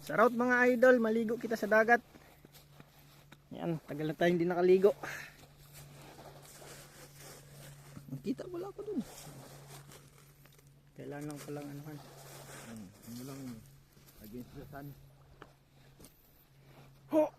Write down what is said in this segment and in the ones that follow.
Shoutout mga idol, maligo kita sa dagat. Yan, tagal na tayo hindi nakaligo. Nakita wala ko dun. Kailan lang palang anuhan. Ano lang against the sun. Ho!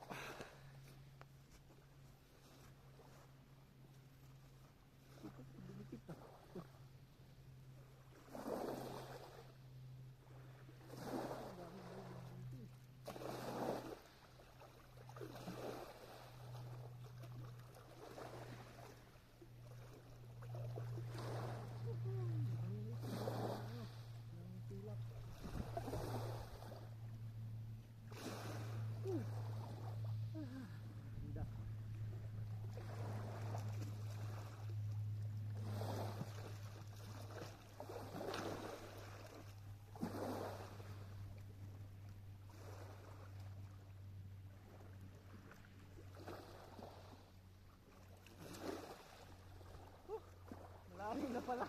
Malalim na pala.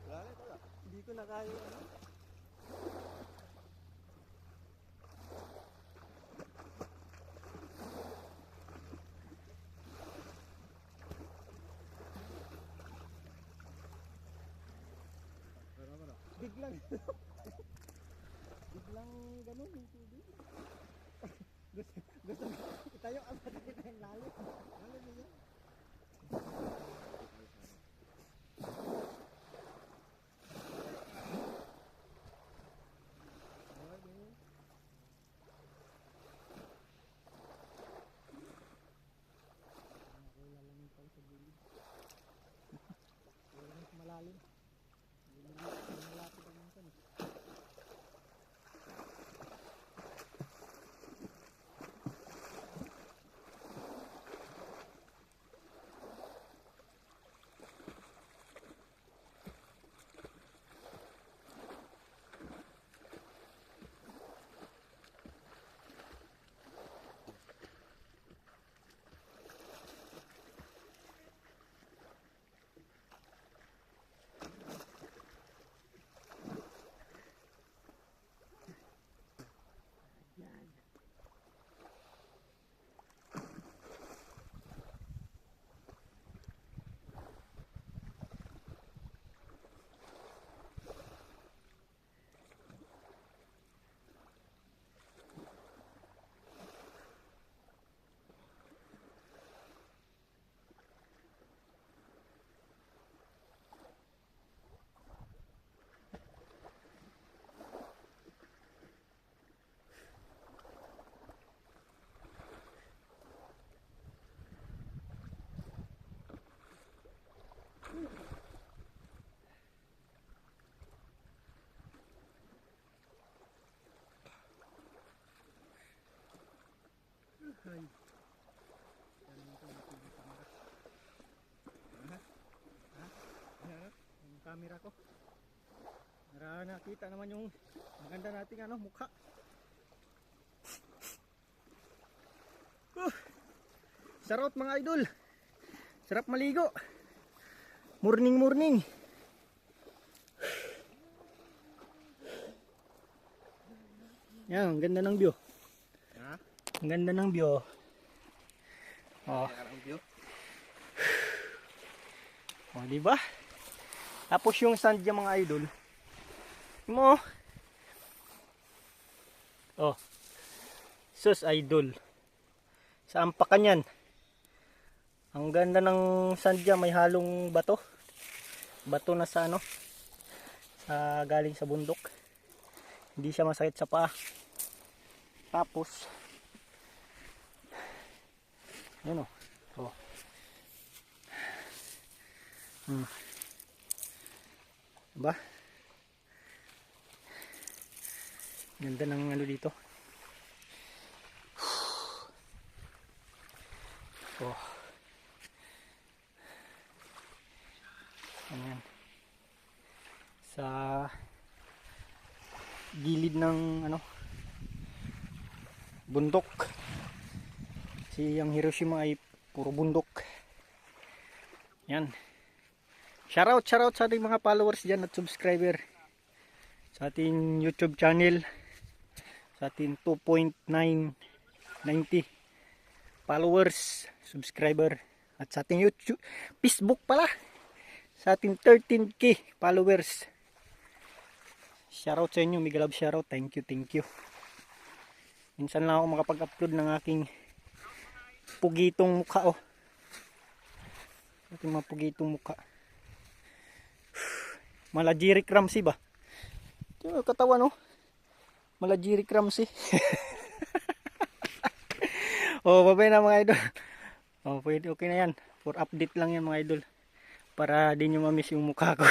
Lalim pala. Hindi ko na kaya ano. Biglang biglang ganun yung tubig. gusto itayo ang patay tayong lalim. Lalim niya. Malalim. Malapit ang minsan. Ay. Yan naman ito, yung camera. Ha? Yung camera ko. Para nakita naman yung maganda nating ano, mukha. Sarap mga idol. Sarap maligo. Morning morning. Yan, ang ganda ng view. Ha? Ang ganda ng view. Oh. Oh, di ba? Tapos yung sand niya mga idol. Mo. Oh. Sus idol. Saan pa kanyan? Ang ganda ng sand niya, may halong bato. Bato na sa ano? Sa galing sa bundok. Hindi siya masakit sa paa. Tapos yun o. Oh. Diba? Ganda ng ano dito. Oh. Ayan. Sa gilid ng ano bundok. Si ang Hiroshima ay puro bundok. Yan. Shoutout sa ating mga followers dyan at subscriber sa ating YouTube channel. sa ating 2.990 followers, subscriber, at sa ating YouTube, Facebook pala, sa ating 13k followers. Shoutout sa inyo, mega love shoutout, thank you, thank you. Minsan lang ako makapag-upload ng aking pugitong mukha, oh. Ating mga pugitong mukha. Malajirik Ramsey ba? Ito yung katawan, oh. Malajirik Ramsey. Oh, babay na mga idol. Oh, pwede, okay na yan. For update lang yan mga idol. Para di nyo ma-miss yung mukha ko.